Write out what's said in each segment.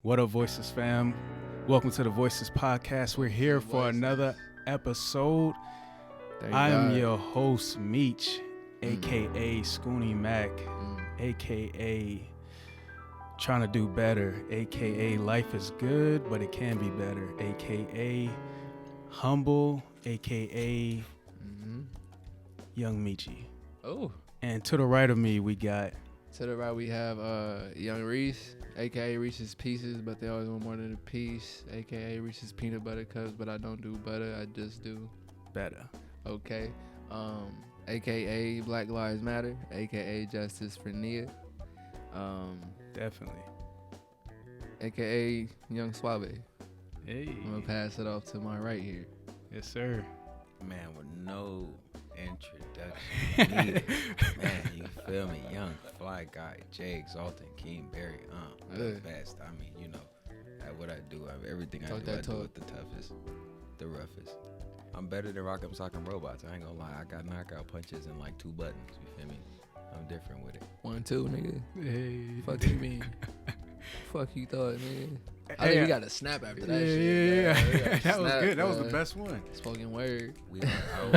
What up, Voiceless fam? Welcome to the Voiceless podcast. We're here for another episode. I am your host, Meech, aka Scooney Mac, aka Trying to Do Better, aka Life is Good, but it can be better, aka Humble, aka Young Meechy. Oh. And to the right of me, we got... To the right, we have Young Reese, a.k.a. Reese's Pieces, but they always want more than a piece, a.k.a. Reese's Peanut Butter Cups, but I don't do butter, I just do better. Okay. A.k.a. Black Lives Matter, a.k.a. Justice for Nia. Definitely. A.k.a. Young Suave. Hey. I'm going to pass it off to my right here. Yes, sir. Man, with no introduction needed. Man, you feel me? Young Fly Guy, Jay Exalted, King Barry, the best. I mean, you know, what I do, everything I do with the toughest, the roughest. I'm better than Rock'em Sock'em Robots. I ain't gonna lie. I got knockout punches and like 2 buttons. You feel me? I'm different with it. 1, 2, nigga. Hey. Fuck you mean? Fuck you thought, nigga. I think we got to snap after that shit. Yeah. That was good. That was the best one. Spoken word. We are out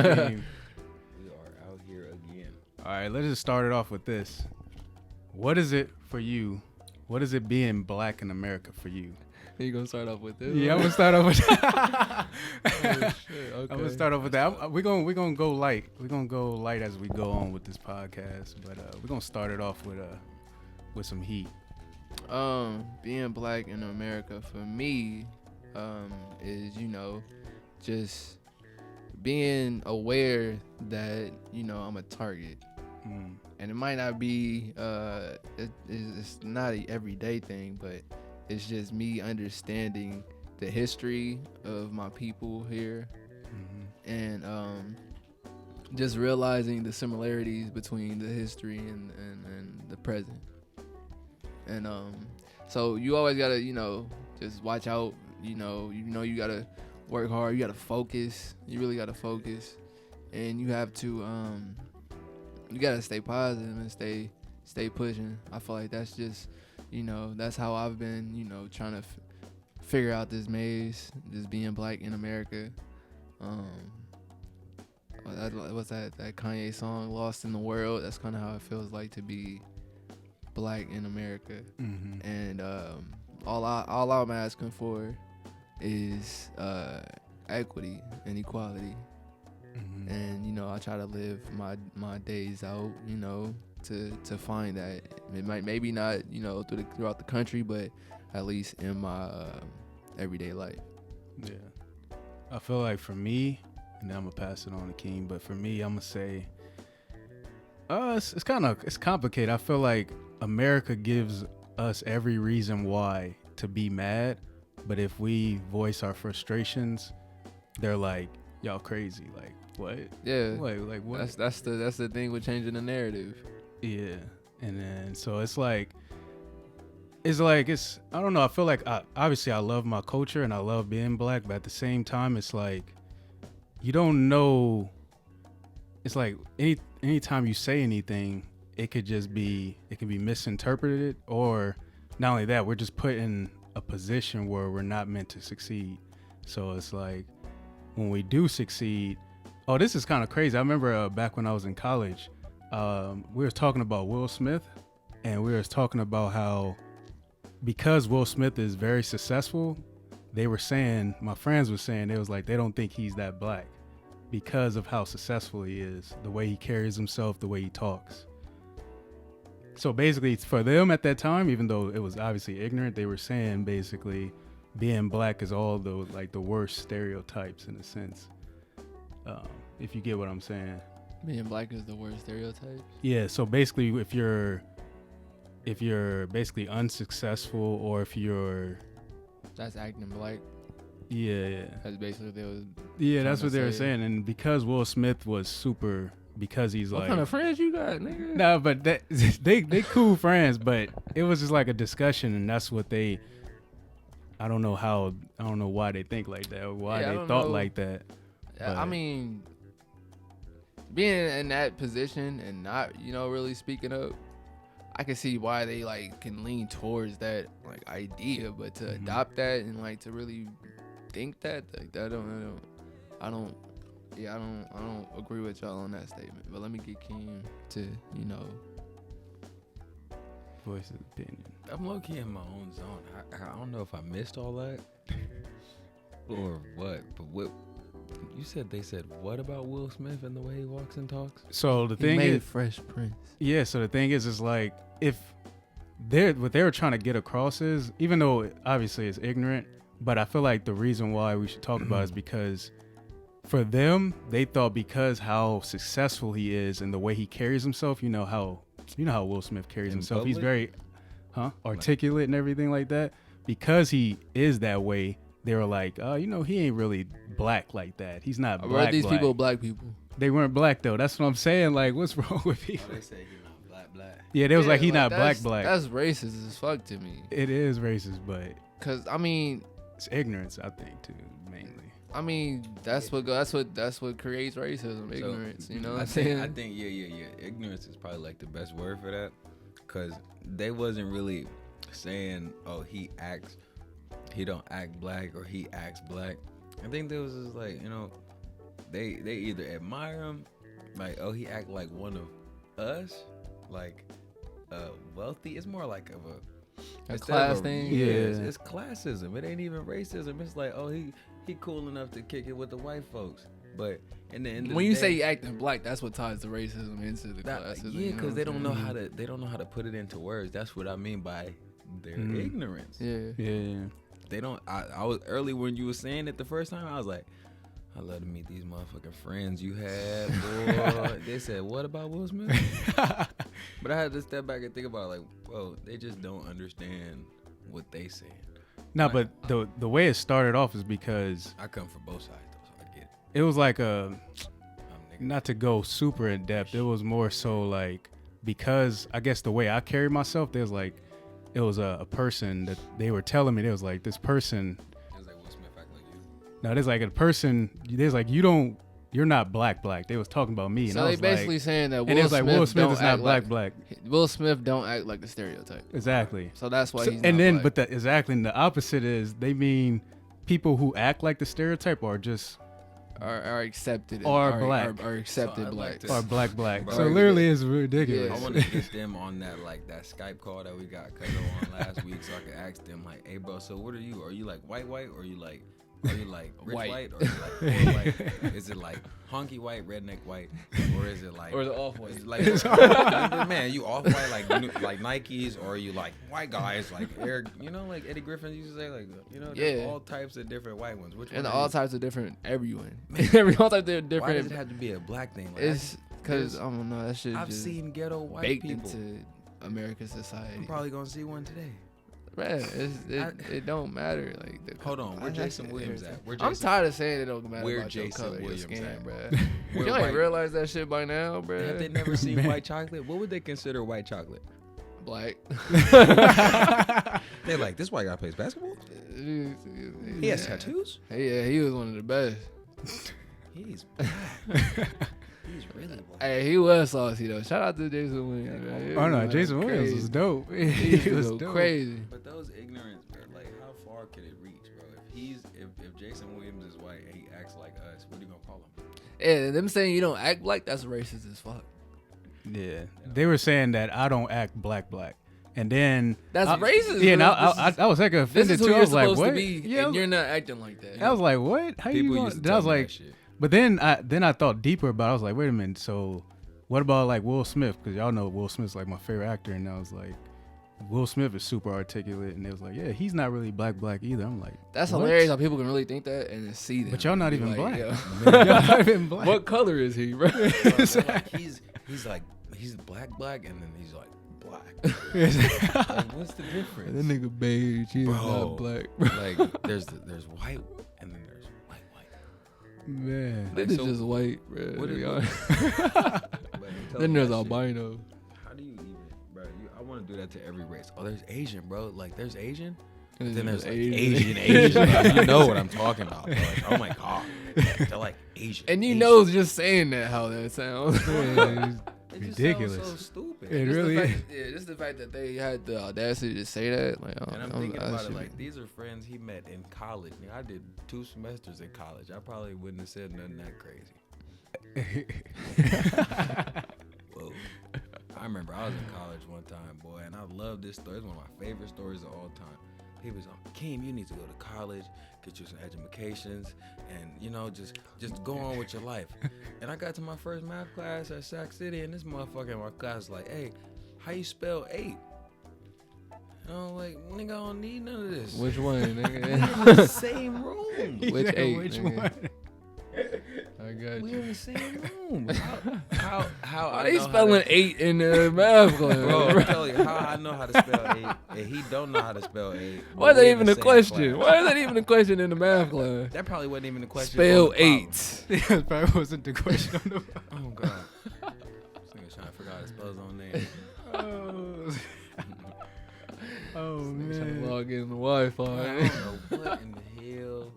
here again. All right, let's just start it off with this. What is it for you? What is it being black in America for you? You gonna start off with this? Yeah, I'm gonna start off with that. Okay. I'm gonna start off with that. We're gonna go light. We're gonna go light as we go on with this podcast, but we're gonna start it off with some heat. Being black in America for me is, just being aware that, I'm a target. And it might not be it's not an everyday thing, but it's just me understanding the history of my people here, and just realizing the similarities between the history and the present. And so you always gotta, just watch out. You you gotta work hard. You gotta focus. You really gotta focus, and you have to you gotta stay positive and stay pushing. I feel like that's just, that's how I've been, trying to figure out this maze, just being black in America. What's that Kanye song, Lost in the World? That's kind of how it feels like to be black in America. And all I'm asking for is equity and equality. And I try to live my days out, to find that. It maybe not, throughout the country, but at least in my everyday life. Yeah, I feel like for me, and then I'm gonna pass it on to King, but for me, I'm gonna say, it's complicated. I feel like America gives us every reason why to be mad, but if we voice our frustrations, they're like, y'all crazy. Like, what? Yeah. Like what? That's the thing with changing the narrative. Yeah. And then so it's I don't know. I feel like obviously I love my culture and I love being black, but at the same time, it's like you don't know. It's like anytime you say anything, it can be misinterpreted, or not only that, we're just put in a position where we're not meant to succeed. So it's like when we do succeed, this is kind of crazy. I remember back when I was in college, we were talking about Will Smith, and we were talking about how because Will Smith is very successful, my friends were saying, it was like they don't think he's that black because of how successful he is, the way he carries himself, the way he talks. So basically, for them at that time, even though it was obviously ignorant, they were saying basically being black is all the worst stereotypes in a sense. If you get what I'm saying. Being black is the worst stereotype? Yeah, so basically if you're basically unsuccessful, or if you're... That's acting black? Yeah. That's basically what they was... Yeah, that's what they were saying. And because Will Smith was super... Because he's what kind of friends you got, nigga? No, but they cool friends, but it was just like a discussion, and that's what they... I don't know why they think like that, or why they thought like that. I mean, being in that position and not, really speaking up, I can see why they like can lean towards that like idea, but to adopt that and like to really think that, like, I don't agree with y'all on that statement. But let me get Keem to Voice his opinion. I'm low key in my own zone. I don't know if I missed all that or what, but what you said? They said what about Will Smith and the way he walks and talks? So the he thing made is, Fresh Prince. yeah. So the thing is like if what they were trying to get across is, even though obviously it's ignorant, but I feel like the reason why we should talk about it is because for them, they thought because how successful he is and the way he carries himself, you know how Will Smith carries In himself. public? He's very articulate and everything like that. Because he is that way, they were like, he ain't really black like that. He's not black. Are these people black people? They weren't black though. That's what I'm saying. Like, what's wrong with people? Oh, they say he's not black. Yeah, they was like, he's not that's- black. That's racist as fuck to me. It is racist, but Cause I mean, it's ignorance, I think, too, mainly. that's what creates racism, ignorance. You know what I I'm think, saying? I think yeah. Ignorance is probably like the best word for that, cause they wasn't really saying, oh, he don't act black or he acts black. I think there was just like, they either admire him, like, oh, he act like one of us, like wealthy. It's more like of A instead class of thing? Yeah, Yeah. it's classism. It ain't even racism. It's like, oh, he cool enough to kick it with the white folks. But in the end of When the you day, say he acting black, that's what ties the racism into the classism. yeah, because they don't know how to. to put it into words. That's what I mean by their ignorance. Yeah. Yeah. They don't. I was early when you were saying it the first time. I was like, I love to meet these motherfucking friends you had, boy. They said, what about Will Smith? But I had to step back and think about it, like, whoa, they just don't understand what they saying. No, Like, but the way it started off is because I come from both sides though, so I get it. it was like I'm nigga. not to go super in depth. It was more so like, because I guess the way I carried myself, it was a person that they were telling me, there was like this person. It was like Will Smith act like you. Now there's like a person. There's like you're not black. They was talking about me, and So I they was basically like, saying that and it was like Will Smith don't is not act like- black. Will Smith don't act like the stereotype. Exactly. So that's why So- he's and not then, black. but and the opposite is they mean people who act like the stereotype are just are accepted Are black. are accepted So I'd black. like to- are black. Bro, So literally, it's ridiculous. Yeah. I want to get them on that Skype call that we got Cuzzo on last week, so I could ask them like, "Hey, bro, so what are you? Are you like white, or are you like rich White. white, or are you like poor white? Is it like honky white, redneck white, or is it like Or the off-white. is it like man, you off white like Nikes, or are you like white guys like Eric? Like Eddie Griffin used to say, like there's Yeah. all types of different white ones. Which And one all is it? types of different everyone. all types of Why different. does it have to be a black thing? Like, It's because I don't know. That shit I've just seen ghetto white baked people. into American society. I'm probably gonna see one today. It don't matter. Like Hold on, where that Jason shit Williams irritating. at? Where I'm Jason- tired of saying it don't matter Where about Jason your color, Williams your skin, at? bro. Where You white- ain't realize that shit by now, bro. Have they never seen white chocolate? What would they consider white chocolate? Black. They're like, this white guy plays basketball? He has tattoos? Yeah, he was one of the best. He's black. He's really black. Hey, he was saucy though. Shout out to Jason Williams. Man. He Oh no, was Jason Williams crazy. was dope. He He was was dope. crazy. But those ignorance, bro, like how far can it reach, bro? If Jason Williams is white and he acts like us, what are you gonna call him? Yeah, them saying you don't act black, that's racist as fuck. Yeah, they were saying that I don't act black, and then That's I- racist. Yeah, and bro. I was like This offended is who too. I you're was like, supposed what? to be, Yeah, and you're not acting like that. I was like, what? How you People going? used to Then I was tell me like, that shit. but then I thought deeper about it. I was like, wait a minute. So what about like Will Smith? Because y'all know Will Smith's like my favorite actor, and I was like, Will Smith is super articulate, and it was like, yeah, he's not really black either. I'm like, That's what? hilarious how people can really think that and then see that. But y'all not Be even like, black. yo. Y'all not even black. What color is he, bro? Bro, they're like, he's black, and then he's like black. Like, what's the difference? That nigga beige. He is Bro. not black, bro. Like there's white, and then there's white. Man. Then Like, it's so just white, bro. what to be is- honest. But tell Then me there's that shit. albino. How do you even, bro? I want to do that to every race. Oh, there's Asian, bro. Like there's Asian. And Then there's like, Asian. Asian. Like, you know what I'm talking about. Bro. Like, oh my god, they're like Asian. And you Asian. know, just saying that how that sounds. Yeah, ridiculous. Sounds so stupid. It really is. Just the fact that they had the audacity to say that. Like, And I'm thinking about it like these are friends he met in college. I did 2 semesters in college. I probably wouldn't have said nothing that crazy. Whoa. I remember I was in college one time, boy, and I love this story. It's one of my favorite stories of all time. People was like, Keem, you need to go to college, get you some educations, and just go on with your life. And I got to my first math class at Sac City, and this motherfucker in my class was like, hey, how you spell 8? And I'm like, nigga, I don't need none of this. Which one, nigga? We in the same room. Which 8? Which nigga? one? I got We you. in the same room. How Why I they know how spelling to- 8 in the math class? Bro, I'm telling you how I know how to spell 8, and he don't know how to spell 8. Why is that We in even the a same question? class. Why is that even a question in the math class? That probably wasn't even a question. Spell on the problem. 8. That probably wasn't the question on the Oh god. This nigga trying to figure out how to spell his own name. Oh Trying to man. log in the I Wi-Fi. don't know what in the hell.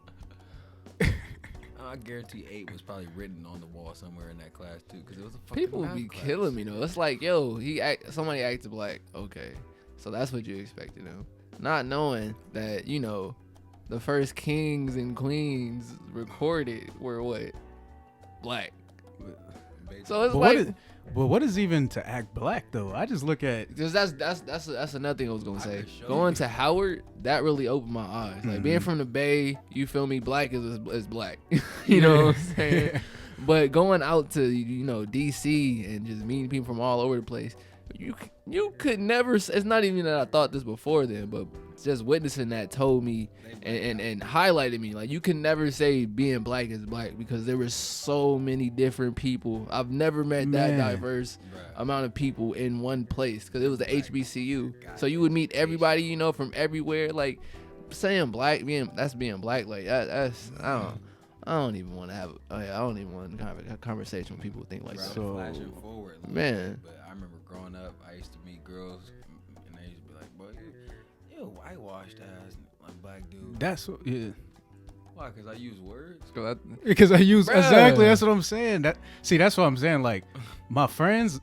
I guarantee 8 was probably written on the wall somewhere in that class too, because it was a fucking People math be class. killing me though. It's like, yo, somebody acted black. Okay, so that's what you expected him, not knowing that the first kings and queens recorded were what, black. So it's But like, what is even to act black though? I just look at because that's another thing I was gonna I say. could show Going you. to Howard, that really opened my eyes. Like being Mhm. from the Bay, you feel me? Black is black. You know what I'm saying? But going out to DC and just meeting people from all over the place, you could never. It's not even that I thought this before then, but just witnessing that told me and highlighted me. Like you can never say being black is black because there were so many different people. I've never met that Man. diverse Bruh. amount of people in one place because it was the Black. HBCU. Got So you would meet everybody from everywhere. Like saying black, being black. Like that's I don't even want to have. I don't even want to have a conversation with people who think like Bro, that. So- flashing forward, a little Man. bit, but I remember growing up, I used to meet girls, and they used to be like, "Boy, you a whitewashed ass like black dude." that's yeah. Why? Because I use words. Because I use Bruh. exactly that's what I'm saying. That's what I'm saying. Like my friends,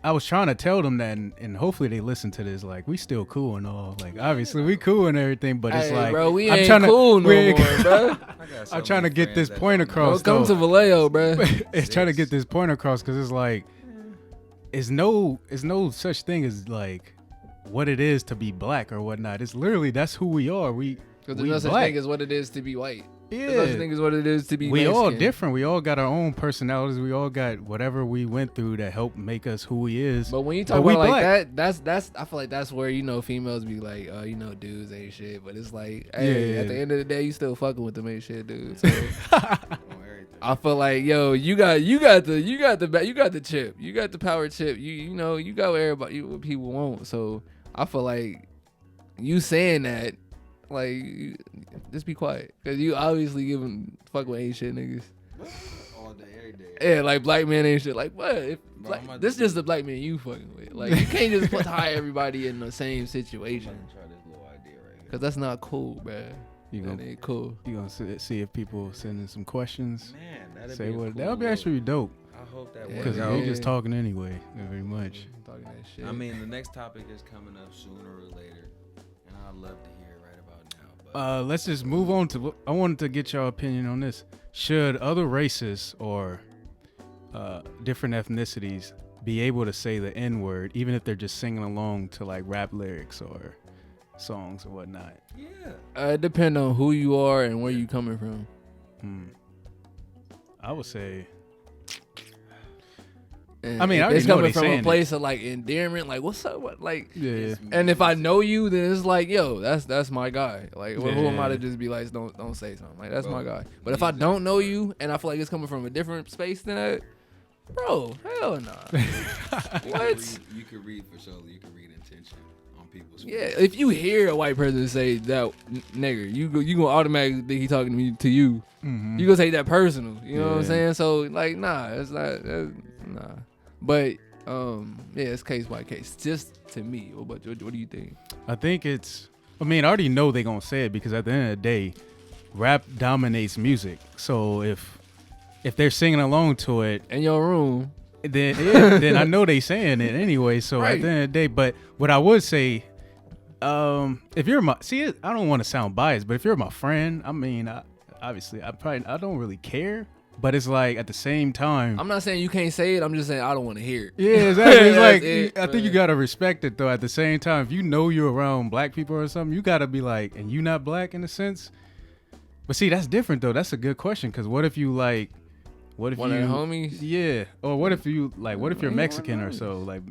I was trying to tell them that, and hopefully they listen to this. Like we still cool and all. Like obviously we cool and everything, but it's Hey, like bro, we I'm ain't trying to- cool no we ain't- more, bro. I got so I'm trying to many get friends this that point don't know across, Bro, come though. to Vallejo, bro. it's trying to get this point across because it's like it's no such thing as like what it is to be black or whatnot. It's literally that's who we are. Because there's We no such black. thing as what it is to be white. There's no such Yeah, thing as what it is to be we all Mexican. different. We all got our own personalities. We all got whatever we went through that helped make us who we is. But when you But talk we about like black. that's I feel like that's where females be like, dudes ain't shit. But it's like, hey, Yeah. at the end of the day, you still fucking with them ain't shit, dude. So on everything. I feel like, yo, you got the chip, you got the power chip. You got what everybody, what people want. So I feel like you saying that, like, just be quiet, cause you obviously giving fuck with ain't shit niggas. All day, every day. Yeah, like black men ain't shit. Like what? If, Bro, like, I'm about this to just do- the black man you fucking with. Like you can't just put tie everybody in the same I'm situation, about to try this little idea right here. cause that's not cool, bruh. you That gonna ain't cool. see if people sending some questions. Man, that'd Say be a what cool that would be actually dope I hope that Yeah. works because Yeah. we're out. just talking anyway. Very much. Talking that shit. I mean, the next topic is coming up sooner or later, and I'd love to hear it right about now. But Let's just move on to. I wanted to get your opinion on this. Should other races or different ethnicities be able to say the N word, even if they're just singing along to like rap lyrics or songs or whatnot? yeah, It depends on who you are and where you coming from. I would say. And I mean, I if already it's know coming they from a saying place of like endearment, like what's up, what like. Yeah. It's And if I music. know you, then it's like, yo, that's my guy. Like, who am I to Yeah. just be like, don't say something? Like, that's Bro, my guy. But if I music, don't know bro. you and I feel like it's coming from a different space than that, bro, hell nah. What? You could read for sure. You could read intention on people's. Yeah, faces. if you hear a white person say that nigger, you gonna automatically think he talking to you. Mhm. You gonna take that personal. You know what I'm Yeah. saying? So like, nah, it's not. Nah. But yeah, it's case by case. Just to me. What do you think? I think it's. I mean, I already know they're gonna say it because at the end of the day, rap dominates music. So if they're singing along to it, In your room. then I know they saying it anyway. So Right. at the end of the day, but what I would say, if you're my I don't want to sound biased, but if you're my friend, I mean, obviously I don't really care. But it's like at the same time, I'm not saying you can't say it. I'm just saying I don't want to hear it. yeah, exactly. It's like it, I think you gotta respect it though. At the same time, if you know you're around black people or something, you gotta be like, and you not black in a sense. But see, that's different though. That's a good question because what if you like, what if One you of the homies? yeah, or what if you like, what if you're Man, Mexican or one so like.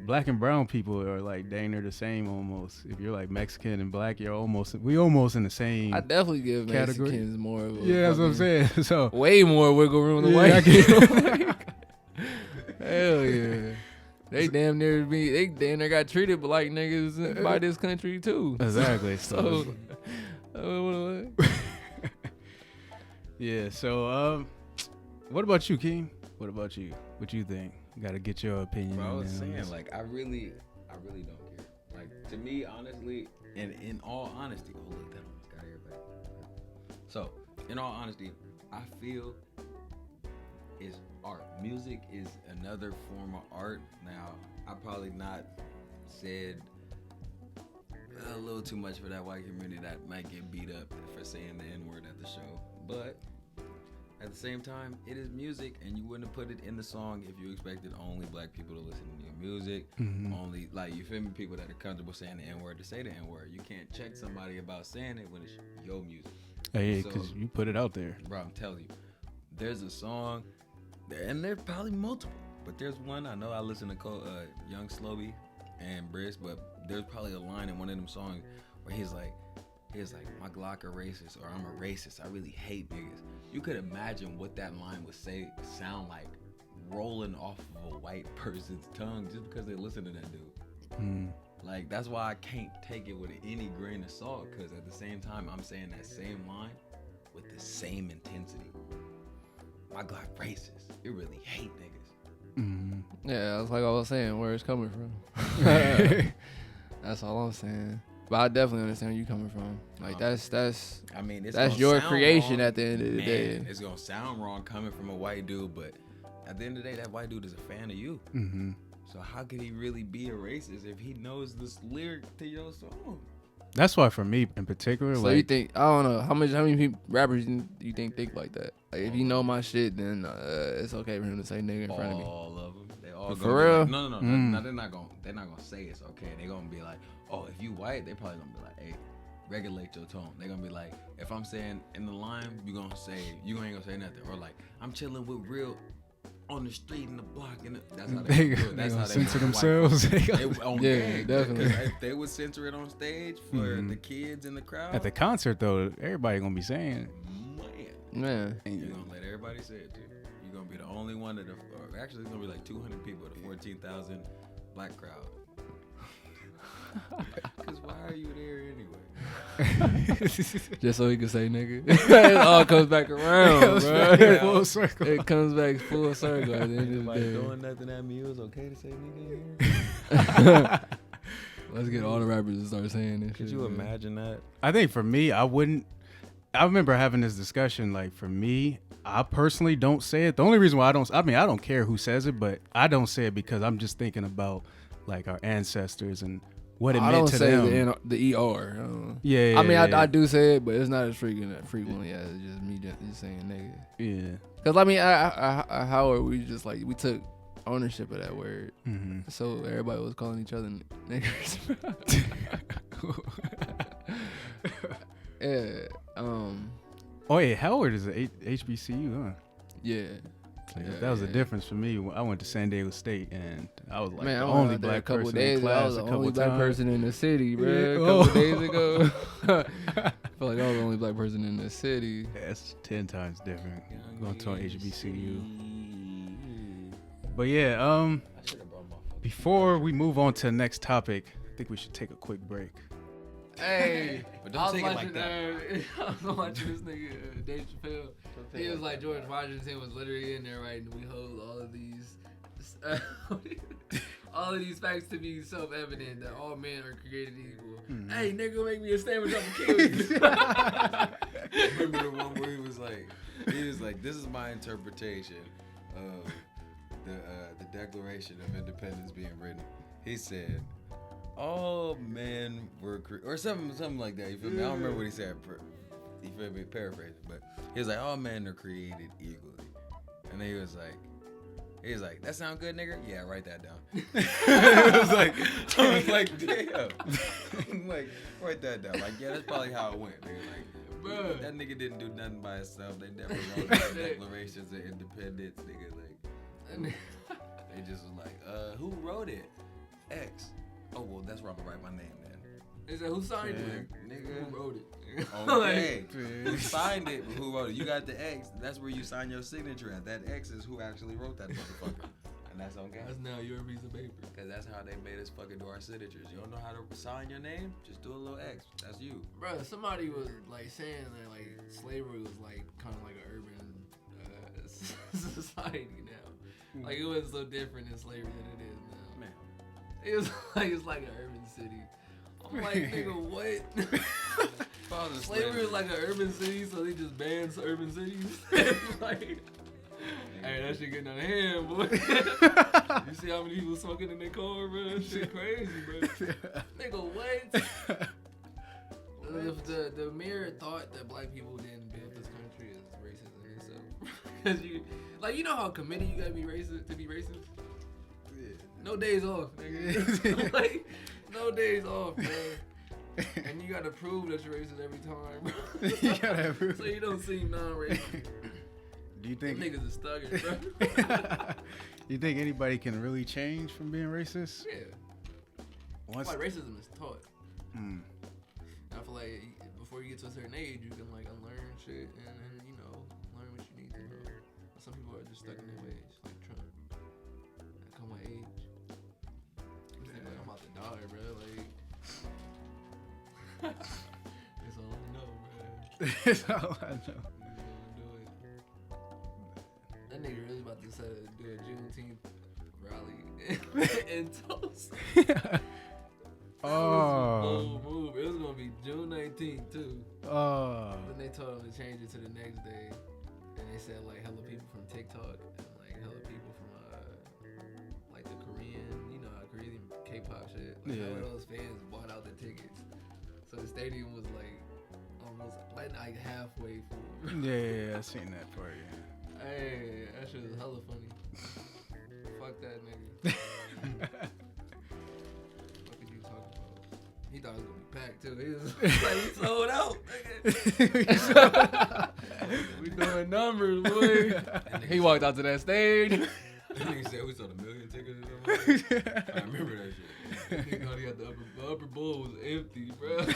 Black and brown people are like dang near the same almost. If you're like Mexican and black, we almost in the same I definitely give category. Mexicans more of a Yeah, that's what I'm fucking- saying. So way more wiggle room than Yeah, white I people. Hell yeah. They damn near got treated like niggas by this country too. exactly. So Yeah. So what about you, King? What about you? What you think? Got to get your opinion. Bro, I was on saying, this. like, I really don't care. Like, to me, honestly, and in all honesty, oh look, that almost got everybody. So, in all honesty, I feel is art. Music is another form of art. Now, I probably not said a little too much for that white community that might get beat up for saying the N-word at the show, but at the same time, it is music, and you wouldn't have put it in the song if you expected only black people to listen to your music. Mhm. Only, like, you feel me, people that are comfortable saying the N-word to say the N-word. You can't check somebody about saying it when it's your music. Hey, So- because you put it out there. Bro, I'm telling you, there's a song, and there's probably multiple, but there's one I know I listen to Young Slowby and Briss, but there's probably a line in one of them songs where he's like, my Glock a racist, or I'm a racist. I really hate niggas. You could imagine what that line would sound like rolling off of a white person's tongue just because they listen to that dude. Mm. Like, that's why I can't take it with any grain of salt, because at the same time, I'm saying that same line with the same intensity. My Glock racist. You really hate niggas. Mhm. yeah, that's like I was saying, where it's coming from. That's all I'm saying. But I definitely understand where you coming from. Like that's I mean, it's that's gonna your sound creation wrong. at the end of the Man, day. it's gonna sound wrong coming from a white dude, but at the end of the day, that white dude is a fan of you. Mhm. So how could he really be a racist if he knows this lyric to your song? That's why for me in particular, So like you think, I don't know how many rappers you think like that? Like if you know my shit, then it's okay for him to say nigga in front of me. All of them. They all For gonna be real? like, no. Mm. They're not gonna say it's okay. They're gonna be like, oh, if you white, they probably gonna be like, hey, regulate your tone. They're gonna be like, if I'm saying in the line, you ain't gonna say nothing. Or like, I'm chilling with real on the street in the block, and that's how they do it. That's gonna how they censor do it. themselves. They They, gonna- on Yeah, game, definitely. because if they would censor it on stage for Mhm. the kids in the crowd, At the concert though, everybody gonna be saying, man, Man, you're gonna let everybody say it too. You're gonna be the only one or actually it's gonna be like 200 people at a 14,000 black crowd. Cause why are you there anyway? just so he can say nigga. It all comes back around, bro. full circle. It comes back full circle at the end of Anybody the day. doing nothing at me, it was okay to say nigga here. Let's get all the rappers to start saying this. Could shit, you man. imagine that? I think for me, I remember having this discussion. Like for me, I personally don't say it. The only reason why I don't care who says it, but I don't say it because I'm just thinking about like our ancestors and what it I meant don't to say them. the ER. I don't- Yeah, I mean, yeah. I do say it, but it's not as frequently as just me just saying nigga. Yeah. Cause I mean, I Howard, we just like we took ownership of that word, Mm-hmm. so everybody was calling each other niggers. Yeah. Oh yeah, Howard is a HBCU, huh? Yeah. Like, Yeah, that was the yeah. difference for me. I went to San Diego State, and I was like Man, the I went only out there black a couple person days in ago. I class was a the couple only black times. person in the city, bro. Yeah. A couple days ago. I feel like I was the only black person in the city. Yeah, it's 10 times different going to an HBCU. But yeah, I should have brought my fucking before we move on to the next topic, I think we should take a quick break. Hey, But don't take it like that. I was watching this nigga, Dave Chappelle. He was like George Washington was literally in there writing, "We hold all of these, all of these facts to be self-evident that all men are created equal." Mhm. Hey, nigga, make me a sandwich, I'ma kill you. Remember the one where he was like, this is my interpretation of the Declaration of Independence being written. He said, "All men were or something like that." You feel me? I don't remember what he said. You feel me? Paraphrasing, but he was like, "All men are created equally," and then he was like, "That sound good, nigga? Yeah, write that down." I was like, damn. I'm like, write that down. Like, yeah, that's probably how it went, nigga. Like, bro, that nigga didn't do nothing by himself. They definitely wrote the Declarations of Independence, nigga. Like, they just was like, who wrote it? X. Oh, well, that's where I'm gonna write my name then. Is that who signed it? Nigga. Who wrote it? Okay. Who signed it, but who wrote it? You got the X. That's where you sign your signature at. That X is who actually wrote that motherfucker. And that's okay. That's now your piece of paper. Because that's how they made us fucking do our signatures. You don't know how to sign your name? Just do a little X. That's you. Bro, somebody was like saying that like slavery was like kind of like an urban society now. Like it was so different in slavery than it is now. Man. It's like an urban city. I'm like, nigga, what? Slavery was like an urban city, so they just banned urban cities. Like, hey, that shit getting out of hand, boy. You see how many people smoking in their car, bro? That shit crazy, bro. Nigga, what? The mere thought that black people didn't build this country is racism in itself. Because you know how committed you gotta be racist to be racist? Yeah. No days off, nigga. Like, no days off, man. And you gotta prove that you're racist every time, bro. You gotta prove. So you don't seem non-racist. Do you think them niggas are stugging, bro? You think anybody can really change from being racist? Yeah. Like racism is taught. I feel like before you get to a certain age, you can like unlearn shit and you know learn what you need to know. But some people are just stuck in their ways, like Trump. Come with age. He's like, I'm about to die, bro. Like, it's all I know, bro. That's all I know. That nigga really about to do a Juneteenth rally in Tulsa. Oh. Move. It was gonna be June 19th too. Oh. Then they told him to change it to the next day, and they said like hella people from TikTok and like hella people from like the Korean, you know, Korean K-pop shit. Like, yeah. All those fans bought out the tickets, so the stadium was like almost like halfway full. Yeah, I seen that part. Yeah. Hey, that shit was hella funny. Fuck that nigga. What did you talk about? He thought it was gonna be packed too. He was like, we sold out, nigga. We doing numbers, boy. He walked out to that stage. That nigga said we sold 1 million tickets or something. I remember that shit. He thought he had the upper bowl was empty, bro.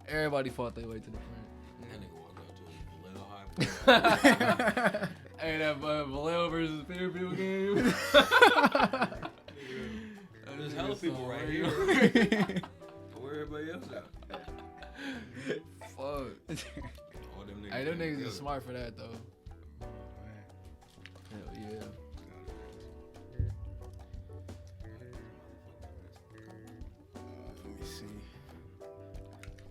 Everybody fought their way to the front. That nigga walked out to a little high. Hey, that Vallejo versus Fairfield game. There's hella people right here. Where everybody else at? Fuck. All them niggas. Hey, them niggas is smart for that though. Hell yeah. Let me see.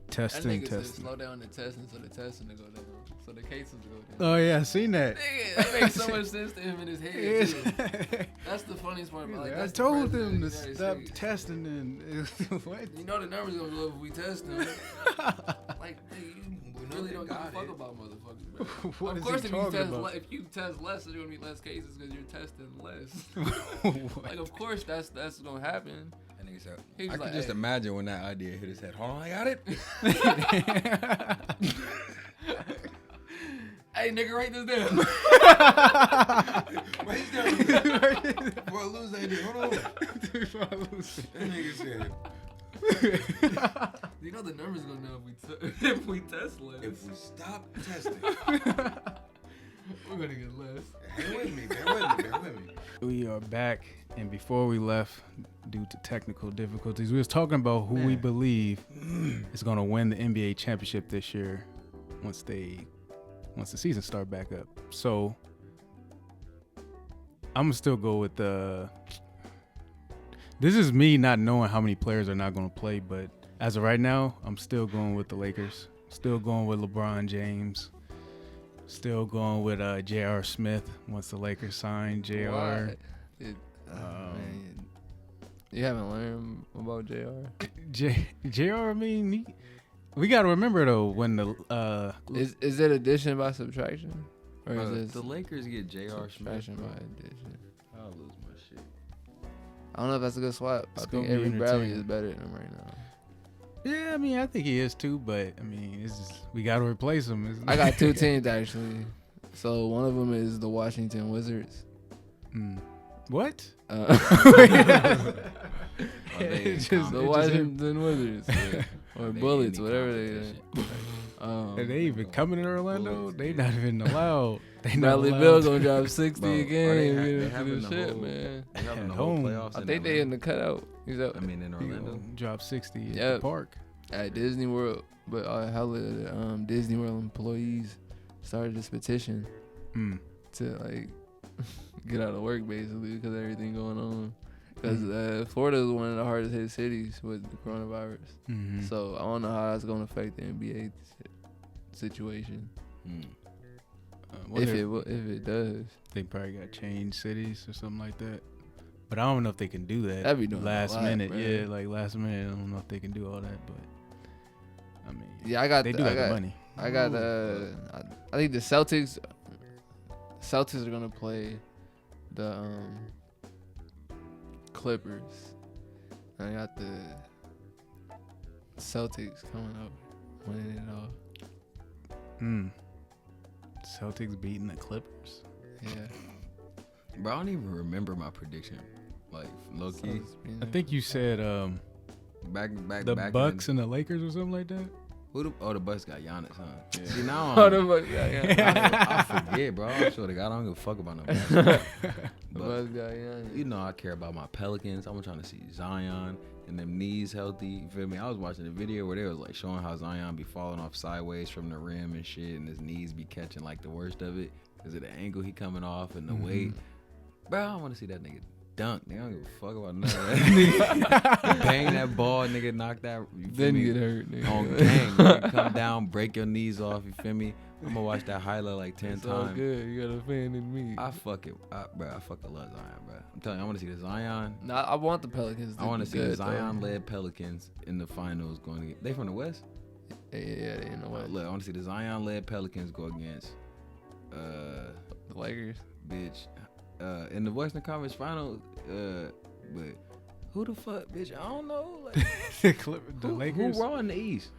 That Testing. nigga said slow down the testing so the testing to go down. So the cases go down. Oh yeah, I seen that. Nigga, that makes so much sense to him in his head. Too. That's the funniest part. Like, I told them to stop testing and what? You know the numbers gonna go up if we test them. Like, you really don't give a fuck about motherfuckers, bro. What of is course, he if you talking test about? if you test less, there's gonna be less cases because you're testing less. Like, of course, that's gonna happen. That nigga said, He was I like, can just hey. imagine when that idea hit his head. Hold on, I got it. Hey, nigga, write this down. Write it down. Before I lose that idea. Hold on. Before I lose it. That nigga said, You know the numbers gonna know if we test less. if we stop testing, We're gonna get less. bear with me. We are back, and before we left, due to technical difficulties, we was talking about who we believe is gonna win the NBA championship this year once the season start back up. So I'm gonna still go with this is me not knowing how many players are not gonna play, but as of right now, I'm still going with the Lakers. Still going with LeBron James. Still going with J.R. Smith once the Lakers sign J.R. Why? Man, you haven't learned about JR? J.R. I mean, we got to remember though when the Is it addition by subtraction, or Bro, is it the Lakers get J.R. Smith. subtraction by addition? I'll lose my shit. I don't know if that's a good swap. It's I think gonna be Avery Bradley entertaining. is better than him right now. yeah, I mean, I think he is too, but I mean, it's just, we got to replace him. I got two teams actually. So one of them is the Washington Wizards. What? The Washington Wizards, or Bullets, whatever they. Are they even coming in Orlando? They not even allowed. They not Bradley allowed. Beal gonna drop 60 Bro, again. they Get into having the the shit, whole- man. They having the At whole home. playoffs. I in think they Atlanta. in the cutout. He's up I mean, in He Orlando. gonna drop 60 at Yep. the park. at Disney World, but hella Disney World employees started this petition to like get out of work basically because of everything going on. Because Florida is one of the hardest hit cities with the coronavirus. Mm-hmm. So I don't know how that's going to affect the NBA situation. If it does, they probably got change cities or something like that. But I don't know if they can do that. That'd be doing last a lot, minute. bro. Yeah, like last minute. I don't know if they can do all that, but I mean, yeah, I got they the, do I have got, the money. I got I think the Celtics are gonna play the Clippers. I got the Celtics coming up, winning it all. Celtics beating the Clippers. Yeah, Bro, I don't even remember my prediction. Like low key, Celtics beating I them. think you said back the back Bucks and the Lakers or something like that. the Bucks got Giannis, huh? Yeah. See now Oh, the Bucks got Giannis. I forget, bro. I swear to God, I don't give a fuck about no basketball. The But Bucks got Giannis. you know, I care about my Pelicans. I'm trying to see Zion and them knees healthy. You feel me? I was watching a video where they was like showing how Zion be falling off sideways from the rim and shit, and his knees be catching like the worst of it because of the angle he coming off and the weight. Bro, I want to see that nigga dunk. Nigga, I don't give a fuck about none of that. Nigga, bang that ball, nigga, knock that. Then you get hurt, nigga. On gang, nigga, come down, break your knees off. You feel me? I'm gonna watch that highlight like 10 It's all times. good. You got a fan in me. I fucking love Zion, bro. I'm telling you, I want to see the Zion. Nah, I want the Pelicans. I want to see the good, though. Zion-led Pelicans in the finals going against. They from the West? Yeah, they in the West. Look, I want to see the Zion-led Pelicans go against, The Lakers. bitch, in the Western Conference Finals. But who the fuck, bitch? I don't know. Like, the who Lakers. raw in the East?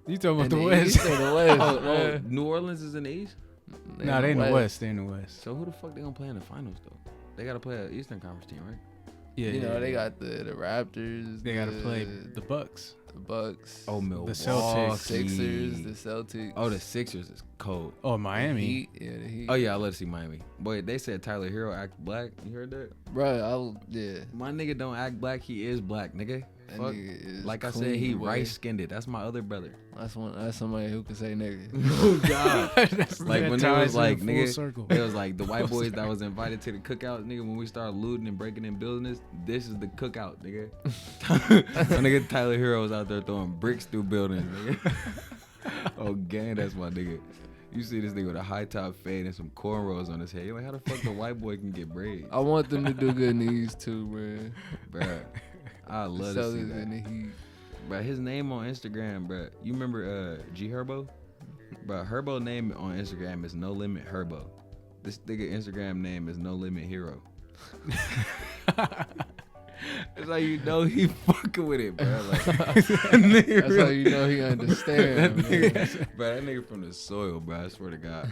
You talking about In the the West? East or the West? Oh, New Orleans is in the East. Nah, they in the West. They in the West. So who the fuck they gonna play in the finals though? They gotta play an Eastern Conference team, right? Yeah, You know, yeah, they yeah. got the Raptors. They gotta play the Bucks. the Bucks. Oh, Milwaukee. Celtics. Sixers, the Celtics. Oh, the Sixers is cold. Oh, the Miami. Heat. Yeah, the Heat. Oh yeah, I love to see Miami. Boy, they said Tyler Hero act black. You heard that? Bro, yeah. My nigga don't act black. He is black, nigga. That Fuck. nigga is Like I clean, said, he boy. rice skinned it. That's my other brother. That's somebody who can say nigga. Oh God. Like when they was like, nigga, circle. it was like the white boys that was invited to the cookout, nigga. When we started looting and breaking in buildings, this is the cookout, nigga. My nigga Tyler Hero was out there throwing bricks through buildings, nigga. Oh, gang, that's my nigga. You see this nigga with a high top fade and some cornrows on his head. You're like, how the fuck the white boy can get braids? I want them to do good knees too, bro. Bruh, I love the to see Celtics that. and the Heat. Bruh, his name on Instagram, bruh. You remember G Herbo? Bruh, Herbo name on Instagram is No Limit Herbo. This nigga Instagram name is No Limit Hero. It's like you know he fucking with it, bro. Like, That's how you know he understand. Bro, that nigga from the soil, bro. I swear to God,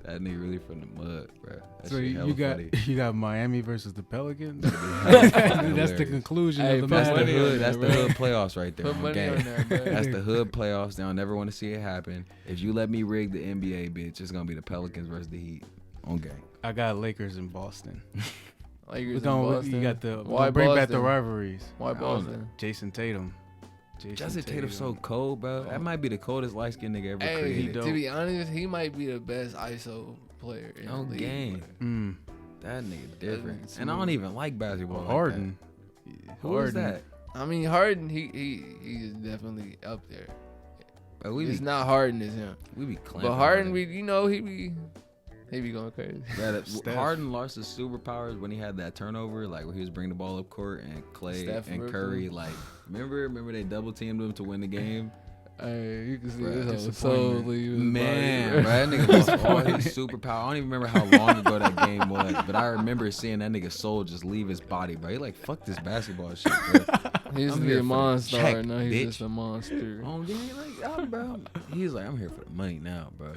that nigga really from the mud, bro. That So shit you hella got funny. you got Miami versus the Pelicans. That's That's the conclusion Hey, of the put That's the money match. on hood. that, That's the bro. hood playoffs right there. Put on money game. on that, bro. That's the hood playoffs. They don't never want to see it happen. If you let me rig the NBA, bitch, it's gonna be the Pelicans versus the Heat on game. I got Lakers in Boston. Lakers We're in gonna, Boston. you got the Why we're gonna bring back the Boston? rivalries. Why Boston? Jason Tatum. Jason Tatum's so cold, bro. That might be the coldest light skinned nigga ever Hey, created. to be honest, he might be the best ISO player in the On league. game. That nigga different. nigga And I don't smooth. even like basketball. Harden. Like that. Who is that? I mean, Harden, he is definitely up there. It's not Harden as him. We be clamping. But Harden, he be going crazy. Harden lost his superpowers when he had that turnover, like where he was bringing the ball up court and Clay and Curry, like remember they double teamed him to win the game. Hey, you can see Bruh, this whole soul leaving. Man, bro, that nigga lost all his superpower. I don't even remember how long ago that game was, but I remember seeing that nigga's soul just leave his body, bro. He like, fuck this basketball shit, bro. He used to be a monster, check, now he's bitch. just a monster. Oh, yeah, bro. He's like, I'm here for the money now, bro.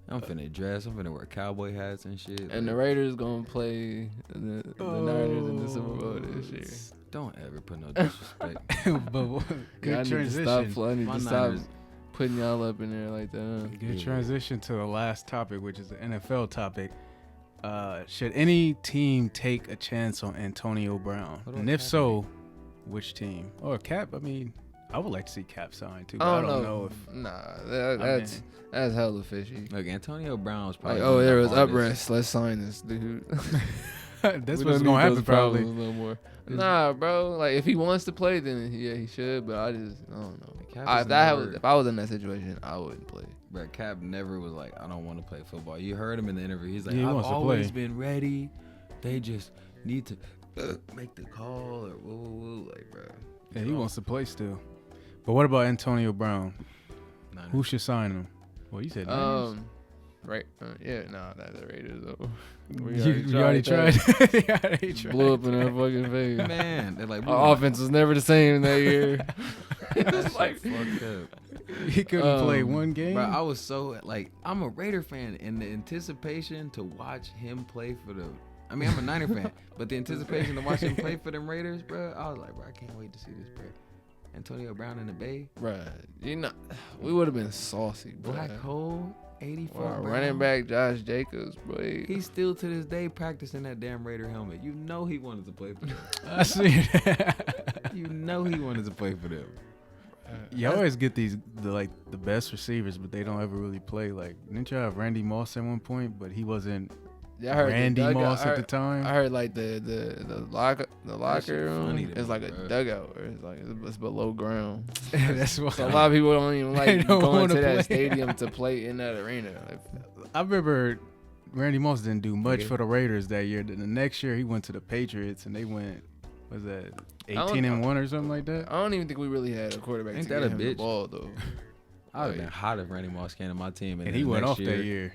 I'm finna dress. I'm finna wear cowboy hats and shit. And the Raiders gonna play the Niners in the Super Bowl this year. Don't ever put no disrespect. But good transition. I need to stop putting y'all up in there like that. Good transition to the last topic, which is the NFL topic. Should any team take a chance on Antonio Brown? And if so, which team? Or Cap? I mean, I would like to see Cap sign too. But I don't know if. Nah, that's hella fishy. Look, Antonio Brown was probably. Like, there was uprest. Let's sign this dude. That's what's gonna happen probably. No more. Nah, bro. Like if he wants to play, then yeah, he should. But I don't know. If I was in that situation, I wouldn't play. But Cap never was like, I don't want to play football. You heard him in the interview. He's like, he I've always play. been ready. They just need to make the call or woo. Like, bro. Yeah, he wants to play still. But what about Antonio Brown? Niners. Who should sign him? Well, you said Niners. Right. That's the Raiders though. We already tried. Blew up in their fucking face. Man, they're like, our offense was never the same that year. That's like fucked up. He couldn't play one game. Bro, I was so like, I'm a Raider fan, and the anticipation to watch him play for the. I mean, I'm a Niner fan, but the anticipation to watch him play for them Raiders, bro, I was like, bro, I can't wait to see this, bro. Antonio Brown in the Bay, bro. We would have been saucy, bro. Black Hole. 84 running back Josh Jacobs, boy. He's still to this day practicing that damn Raider helmet. You know he wanted to play for them. I see that. You know he wanted to play for them. You always get the best receivers, but they don't ever really play. Like, didn't you have Randy Moss at one point, but he wasn't Randy Moss at the time? I heard like the locker room is like a dugout, or it's below ground. That's why so a lot of people don't even like going to that stadium to play in that arena. I remember Randy Moss didn't do much for the Raiders that year. Then the next year he went to the Patriots and they went, was that 18-1 or something like that? I don't even think we really had a quarterback. Ain't to that get a him bitch? The ball though. I would have been hot if Randy Moss came to my team and he went off that year.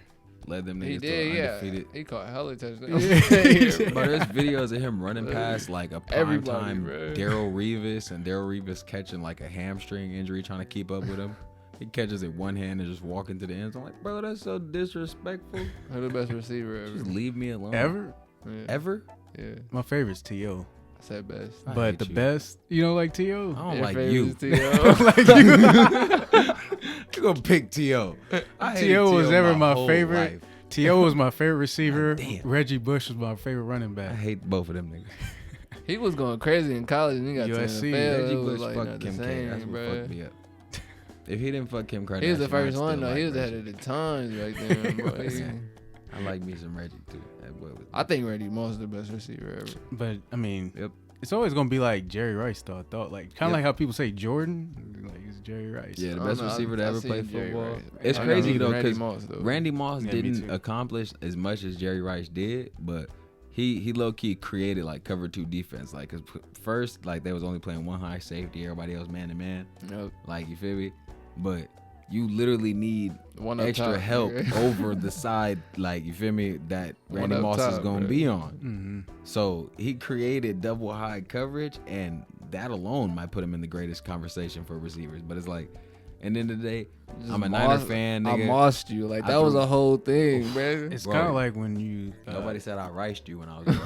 Led them niggas he did, to undefeated. He caught hella touchdowns. But there's videos of him running past like a prime time Darrell Revis, and Darrell Revis catching like a hamstring injury, trying to keep up with him. He catches it one hand and just walking to the end. I'm like, bro, that's so disrespectful. Who's the best receiver ever? Just leave me alone. Ever? Yeah. Ever? Yeah. My favorite's T.O. I said best. But the best, you don't like T.O.? I don't like you. You gonna pick T.O. T.O. was ever my favorite. Life. T.O. was my favorite receiver. Reggie Bush was my favorite running back. I hate both of them niggas. He was going crazy in college and he got USC. to the NFL. Reggie Bush like fucked Kim K. That's what fucked me up. If he didn't fuck Kim Kardashian, he was the first one though. Like he was ahead of the times back then, bro. I like me some Reggie too. I think Randy Moss is the best receiver ever. But I mean, it's always gonna be like Jerry Rice though. I thought like kind of like how people say Jordan, like it's Jerry Rice. Yeah, the best receiver to ever play football. It's I crazy though because Randy Moss didn't accomplish as much as Jerry Rice did, but he low key created like cover 2 defense. Like, cause first like they was only playing one high safety, everybody else man to man. Like, you feel me? But you literally need extra help over the side, like, you feel me, that Randy Moss is going to be on. Mm-hmm. So he created double high coverage, and that alone might put him in the greatest conversation for receivers. But it's like, at the end of the day, I'm a Niner fan, nigga. I mossed you. Like, that was a whole thing, man. It's kind of like when you... Nobody said I riced you when I was like,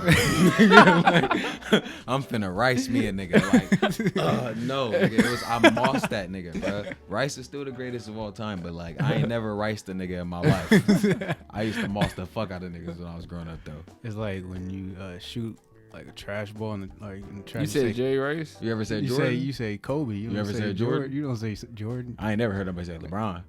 I'm finna rice me a nigga. Like, no. Nigga, it was, I mossed that nigga, bro. Rice is still the greatest of all time, but, like, I ain't never riced a nigga in my life. I used to moss the fuck out of niggas when I was growing up, though. It's like when you shoot... like a trash ball and you said Jerry Rice? You ever said Jordan? You say Kobe. You ever say Jordan? You don't say Jordan. I ain't never heard nobody say LeBron.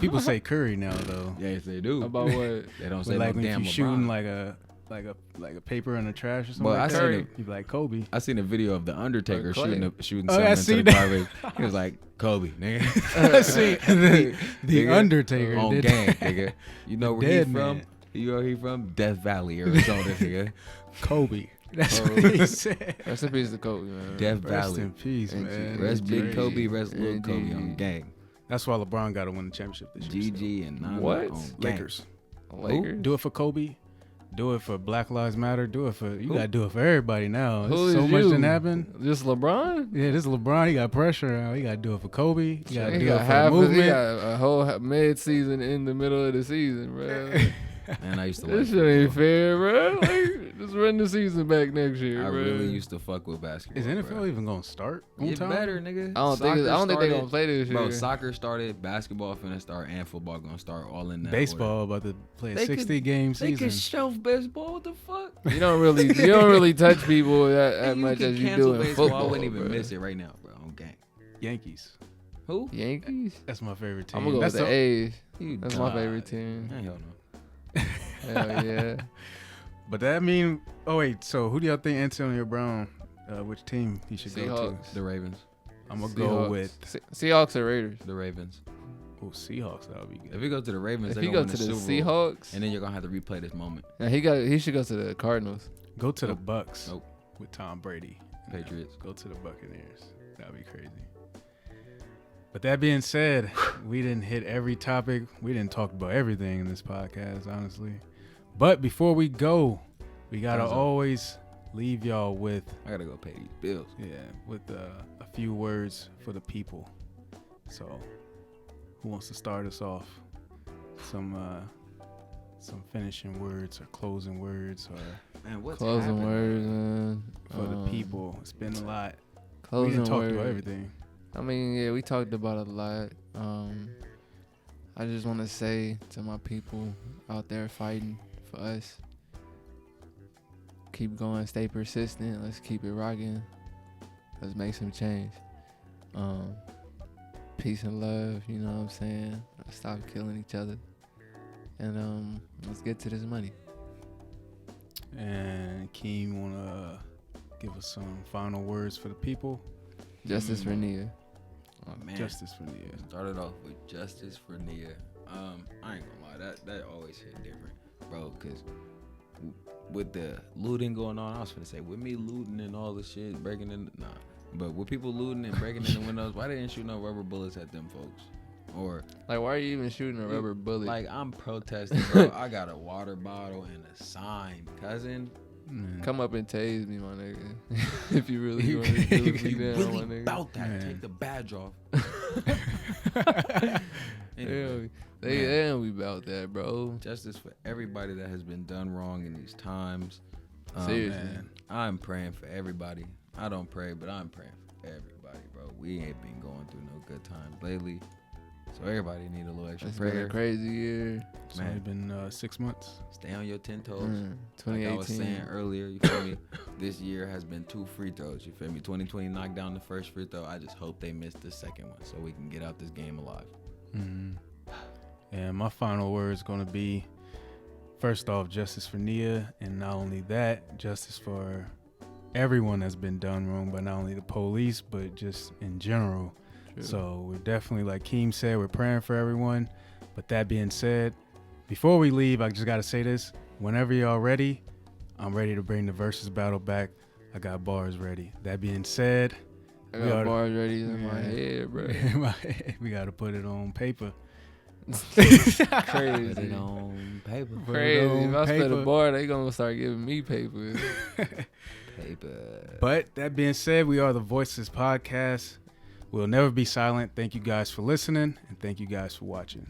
People say Curry now though. Yes, they do. About what? They don't say like no when damn you LeBron. shooting like a like a paper in the trash or something But like I that, seen you'd be like Kobe. I seen a video of the Undertaker Clay. shooting Oh, I something seen into the that. garbage. He was like, Kobe, nigga. I see the Nigga, Undertaker on did gang, that. nigga. You know where he dead from? man. You know where he from? Death Valley, Arizona, nigga. Kobe. That's Kobe. what he said. Rest in peace to Kobe, man. Death Rest Valley. in peace, And man. Rest G- big Kobe, rest little and Kobe GG. on gang. That's why LeBron got to win the championship this year. GG and Nana What? on still. gang. Lakers. Lakers. Do it for Kobe. Do it for Black Lives Matter. Do it for you. Who? Got to do it for everybody now. Who There's so is much you? didn't happen. Just LeBron? Yeah, this is LeBron. He got pressure now. He got to do it for Kobe. He got to He do it got for half. the He movement. got a whole mid-season in the middle of the season, bro. Man, I used to This like shit ain't football. fair, bro. Like, just run the season back next year, I bro. really used to fuck with basketball. Is NFL bro. even gonna start on Get time? better, nigga. I don't think they're Soccer gonna play this year. Bro, soccer started, basketball finna start, and football gonna start all in that Baseball about to play a They could- 60-game order. They season. can shelf baseball. What the fuck? You don't really touch people that And much can as you cancel do in baseball. football. I wouldn't even bro. miss it right now, bro. On gang. Yankees. Who? Yankees. That's my favorite team. I'm gonna go with That's the A's. You That's God. my favorite team. Hell no. Hell yeah. But that mean, oh wait, so who do y'all think Antonio Brown, which team he should go Seahawks. to? The Ravens. I'm gonna go with Seahawks or Raiders. The Ravens. Seahawks. That would be If good. he goes to the Ravens, If they're he gonna go win to the the Super Bowl. Seahawks, And then you're gonna have to replay this moment. now he should go to the Cardinals. Go to the Nope. Bucks Nope. with Tom Brady. Patriots. Go to the Buccaneers. That'd be crazy. But that being said, we didn't hit every topic. We didn't talk about everything in this podcast, honestly. But before we go, we gotta Thumbs up. always leave y'all with I gotta go pay these bills. with a few words for the people. So, who wants to start us off? Some finishing words or closing words or Man, what's Closing happening? words, man. for the people. It's been a lot. We Closing didn't talk words. about everything. I mean, yeah, we talked about a lot. I just want to say to my people out there fighting for us, keep going, stay persistent. Let's keep it rocking. Let's make some change. Peace and love, you know what I'm saying? Let's stop killing each other. And let's get to this money. And Keem, wanna give us some final words for the people? Justice for Nia. Oh man. Justice for Nia. Started off with justice for Nia. I ain't gonna lie, that always hit different, bro. Cause with the looting going on, I was gonna say with me looting and all the shit, breaking in, nah. But with people looting and breaking in the windows, why they didn't shoot no rubber bullets at them folks? Or Like, why are you even shooting a rubber bullet? like I'm protesting, bro. I got a water bottle and a sign, cousin. Man. Come up and tase me, my nigga. If you really You want to do me down, my really nigga. about that? Man. Take the badge off. Hell, Anyway, they don't be about that, bro. justice for everybody that has been done wrong in these times. Seriously. Man. I'm praying for everybody. I don't pray, but I'm praying for everybody, bro. We ain't been going through no good times lately, so everybody need a little extra It's been prayer. a crazy year. It's only been 6 months. Stay on your 10 toes. Like 2018. I was saying earlier, you feel me? This year has been 2 free throws. You feel me? 2020 knocked down the first free throw. I just hope they missed the second one so we can get out this game alive. Mm-hmm. And my final word is going to be, first off, justice for Nia, and not only that, justice for everyone that's been done wrong, but not only the police, but just in general. True. So we're definitely, like Keem said, we're praying for everyone. But that being said, before we leave, I just got to say this. Whenever y'all ready, I'm ready to bring the versus battle back. I got bars ready. That being said, I we got oughta- bars ready in my Yeah. head, bro. we got to put it on paper. Crazy. Put it on paper. Put it Crazy. on If I spit a paper. bar, they gonna start giving me paper. Paper. But that being said, we are the Voiceless Podcast. We'll never be silent. Thank you guys for listening, and thank you guys for watching.